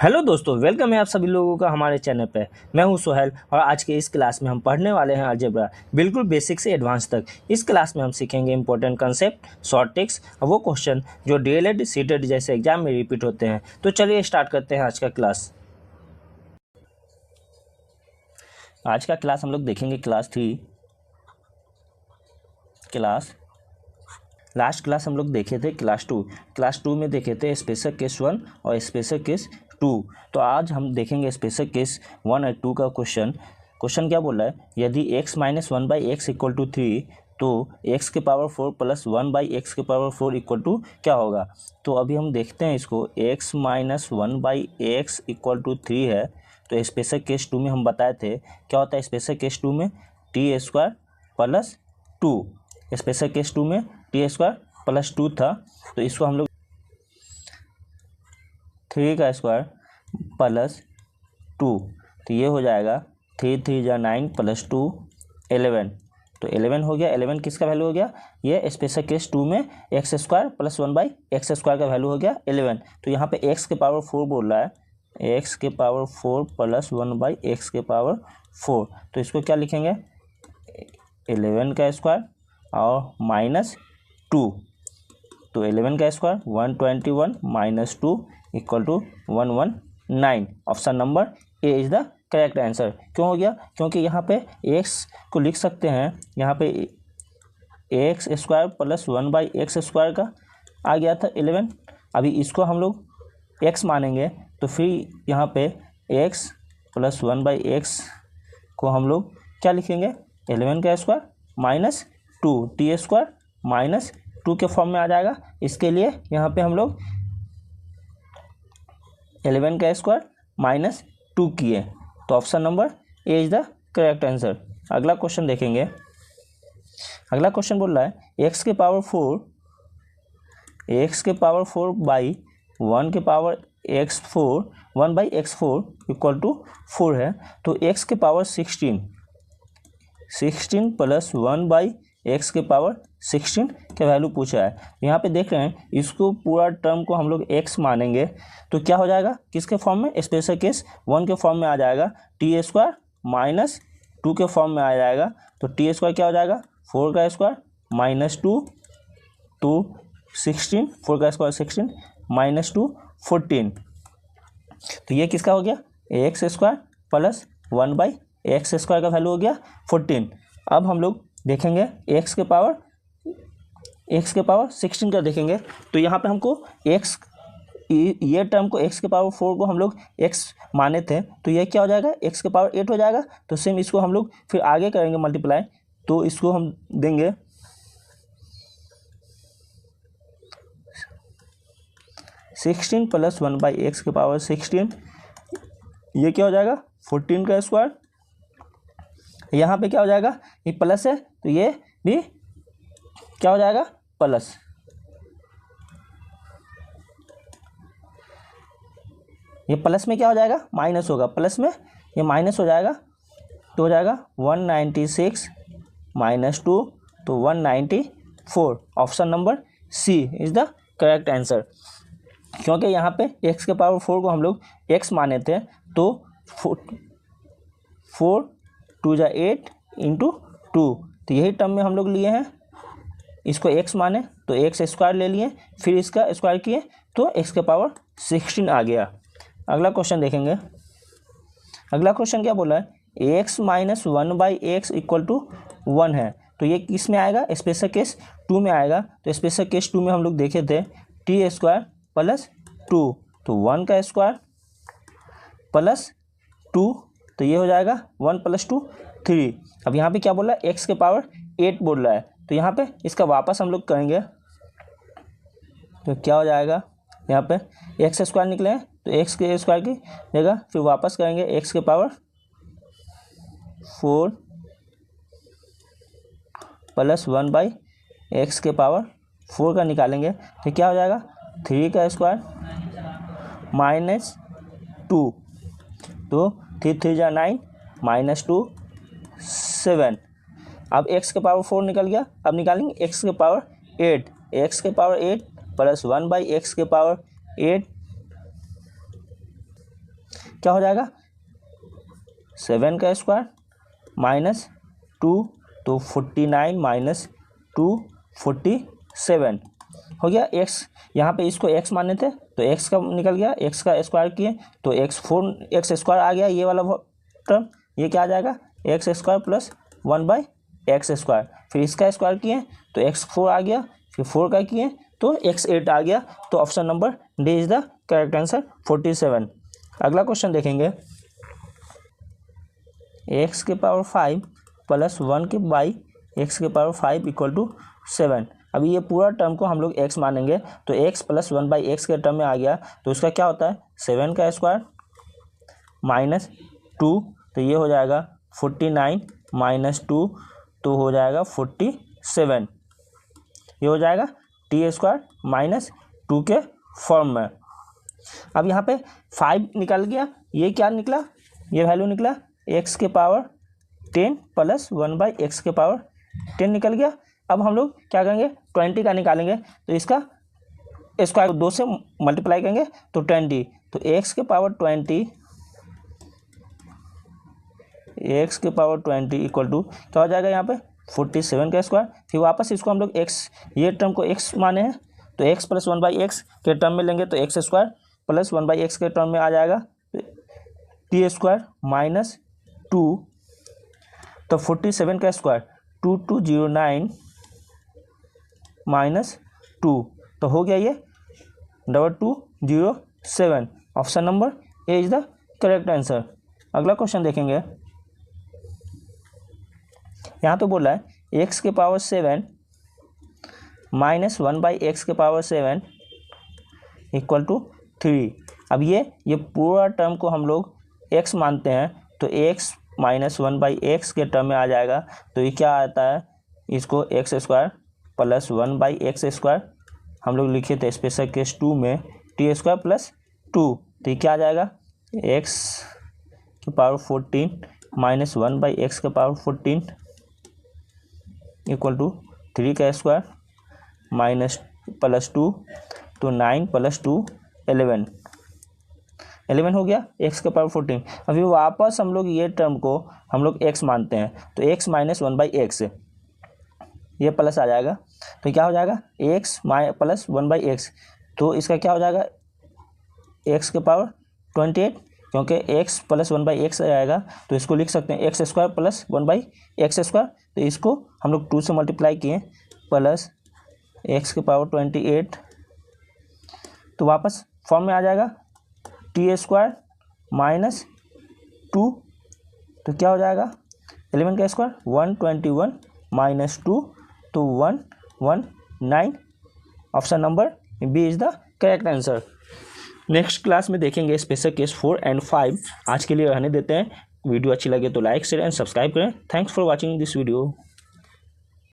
Hello दोस्तों, welcome है आप सभी लोगों का हमारे चैनल पे। मैं हूं सोहेल और आज के इस क्लास में हम पढ़ने वाले हैं अलजेब्रा, बिल्कुल बेसिक से एडवांस तक। इस क्लास में हम सीखेंगे इंपॉर्टेंट कंसेप्ट, शॉर्ट ट्रिक्स और वो क्वेश्चन जो डीएलएड सीटेड जैसे एग्जाम में रिपीट होते हैं। तो चलिए स्टार्ट करते हैं आज का क्लास। आज का क्लास हम लोग देखेंगे क्लास 3। लास्ट क्लास हम लोग देखे थे क्लास 2। क्लास 2 में देखे थे स्पेशल केस 1 और स्पेशल केस 2। तो आज हम देखेंगे स्पेशल केस 1 और 2 का क्वेश्चन क्या बोला है, यदि x minus 1/x equal to 3 तो x के पावर 4 प्लस 1/x के पावर 4 इक्वल टू क्या होगा। तो अभी हम देखते हैं इसको, x minus 1/x equal to 3 है। तो स्पेशल केस 2 में हम बताए थे क्या होता है स्पेशल केस 2 में, t² प्लस 2। स्पेशल केस 2 में t² प्लस 2 था, तो इसको हम लोग 3 का स्क्वायर प्लस 2, तो ये हो जाएगा 3 3 जा 9 प्लस 2 11। तो 11 हो गया। 11 किसका वैल्यू हो गया, ये स्पेशल केस 2 में x² प्लस 1/x² का वैल्यू हो गया 11। तो यहाँ पे x के पावर 4 बोल रहा है, x के पावर 4 प्लस 1/x के पावर 4। तो इसको क्या लिखेंगे, 11 का स्क्वायर और माइनस 2। तो 11 का square 121 minus 2 equal to 119। Option number A is the correct answer. क्यों हो गया, क्योंकि यहाँ पे x को लिख सकते हैं, यहाँ पे x² प्लस 1/x² का आ गया था 11। अभी इसको हम लोग x मानेंगे तो फिर यहाँ पे x प्लस 1/x को हम लोग क्या लिखेंगे, 11 का स्क्वायर माइनस 2, t² माइनस 2 के फॉर्म में आ जाएगा। इसके लिए यहाँ पे हम लोग 11 का स्क्वायर माइनस 2 किए, तो option number A is the correct answer. अगला क्वेश्चन देखेंगे। अगला क्वेश्चन बोल रहा है x के पावर 4 बाई 1 के power x4 1/x4 equal to 4 है। तो x के पावर 16 प्लस 1/x के पावर 16 का वैल्यू पूछा है। यहाँ पे देख रहे हैं, इसको पूरा टर्म को हम लोग x मानेंगे तो क्या हो जाएगा, किसके फॉर्म में, स्पेशल केस 1 के फॉर्म में आ जाएगा, t² माइनस 2 के फॉर्म में आ जाएगा। तो t² क्या हो जाएगा, 4 का स्क्वायर माइनस 2 तो 16, 4 का स्क्वायर 16 माइनस 2 14। तो ये किसका हो गया, x² प्लस 1/x² का वैल्यू हो गया 14। अब हम लोग देखेंगे x के पावर 16 का देखेंगे। तो यहाँ पे हमको x, ये टर्म को x के पावर 4 को हम लोग x माने थे, तो ये क्या हो जाएगा, x के पावर 8 हो जाएगा। तो सेम इसको हम लोग फिर आगे करेंगे मल्टीप्लाई, तो इसको हम देंगे 16 प्लस 1/x के पावर 16, ये क्या हो जाएगा 14 का स्क्वायर। यहाँ पे क्या हो जाएगा, ये प्लस है तो ये भी क्या हो जाएगा प्लस। ये प्लस में क्या हो जाएगा, माइनस होगा, प्लस में ये माइनस हो जाएगा, तो हो जाएगा 196 माइनस 2 तो 194। Option number C is the correct answer. क्योंकि यहाँ पे x के पावर 4 को हम लोग x माने थे, तो 4 2 जा 8 इंटू 2, तो यही टर्म में हम लोग लिए हैं, इसको x माने तो x² ले लिए, फिर इसका स्क्वायर किए तो x के पावर 16 आ गया। अगला क्वेश्चन देखेंगे। अगला क्वेश्चन क्या बोला है, x minus 1/x equal to 1 है। तो ये किस में आएगा, स्पेशल केस 2 में आएगा। तो स्पेशल केस 2 में हम लोग देखे थे t² प्लस 2, तो 1 का स्क्वायर प्लस 2, तो ये हो जाएगा 1 प्लस 2 3। अब यहाँ पे क्या बोल रहा है, x के पावर 8 बोल रहा है, तो यहाँ पे इसका वापस हम लोग करेंगे तो क्या हो जाएगा, यहाँ पे x² निकले हैं तो x के स्क्वायर की जगह फिर वापस करेंगे x के पावर 4 प्लस 1/x के पावर 4 का निकालेंगे तो क्या हो जाएगा 3 का स्क्वायर माइनस 2, तो 3 3 जा 9 माइनस 2 7। अब x के पावर 4 निकल गया, अब निकालेंगे x के पावर 8, x के पावर 8 प्लस 1/x के पावर 8 क्या हो जाएगा 7 का स्क्वायर माइनस 2, तो 49 माइनस 2 47 हो गया। x यहाँ पे इसको x माने थे तो x का निकल गया, x का स्क्वायर किए तो x स्क्वायर आ गया, ये वाला टर्म, ये क्या आ जाएगा x square plus 1/x square. फिर इसका स्क्वायर किए तो x4 आ गया, फिर 4 का किए तो x8 आ गया। तो option number D is the correct answer 47। अगला क्वेश्चन देखेंगे, x के पावर 5 प्लस 1 के बाई x के पावर 5 इक्वल टू 7। अभी ये पूरा टर्म को हम लोग x मानेंगे तो x प्लस 1/x के टर्म में आ गया, तो इसका क्या होता है 7 का स्क्वायर माइनस 2, तो ये हो जाएगा 49 माइनस 2, तो हो जाएगा 47। ये हो जाएगा टी स्क्वायर माइनस 2 के फॉर्म में। अब यहाँ पे 5 निकल गया, ये क्या निकला, ये वैल्यू निकला x के पावर 10 प्लस 1/x के पावर 10 निकल गया। अब हम लोग क्या करेंगे 20 का निकालेंगे, तो इसका स्क्वायर 2 से मल्टीप्लाई करेंगे तो 20, तो x के पावर 20 इक्वल टू क्या हो जाएगा यहाँ पे 47 का स्क्वायर। फिर वापस इसको हम लोग x, ये टर्म को x माने हैं तो x प्लस 1/x के टर्म में लेंगे तो x स्क्वायर प्लस 1/x के टर्म में आ जाएगा टी स्क्वायर माइनस 2, तो 47 का स्क्वायर 2209 माइनस 2, तो हो गया ये 2207। Option number A is the correct answer. अगला क्वेश्चन देखेंगे, यहाँ पे बोला है x के पावर 7 माइनस 1/x के पावर 7 इक्वल टू 3। अब ये पूरा टर्म को हम लोग x मानते हैं तो x माइनस 1/x के टर्म में आ जाएगा, तो ये क्या आता है, इसको x square plus 1/x square हम लोग लिखे थे स्पेशल केस 2 में टी स्क्वायर प्लस 2, तो ये क्या आ जाएगा x के पावर 14 माइनस 1/x के पावर 14 इक्वल टू 3 का स्क्वायर माइनस प्लस 2, तो 9 प्लस 2 11 हो गया x के पावर 14। अभी वापस हम लोग ये टर्म को हम लोग x मानते हैं तो x माइनस 1/x ये प्लस आ जाएगा, तो क्या हो जाएगा x प्लस 1/x, तो इसका क्या हो जाएगा x के पावर 28, क्योंकि x प्लस 1/x आएगा तो इसको लिख सकते हैं x square plus 1/x square, तो इसको हम लोग 2 से मल्टीप्लाई किए प्लस x के पावर 28, तो वापस फॉर्म में आ जाएगा टी स्क्वायर माइनस 2, तो क्या हो जाएगा 11 का स्क्वायर 121 माइनस 2, तो 119। Option number B is the correct answer. Next class में देखेंगे स्पेशल केस 4 एंड 5। आज के लिए रहने देते हैं। वीडियो अच्छी लगे तो लाइक शेयर एंड सब्सक्राइब करें। Thanks for watching this video.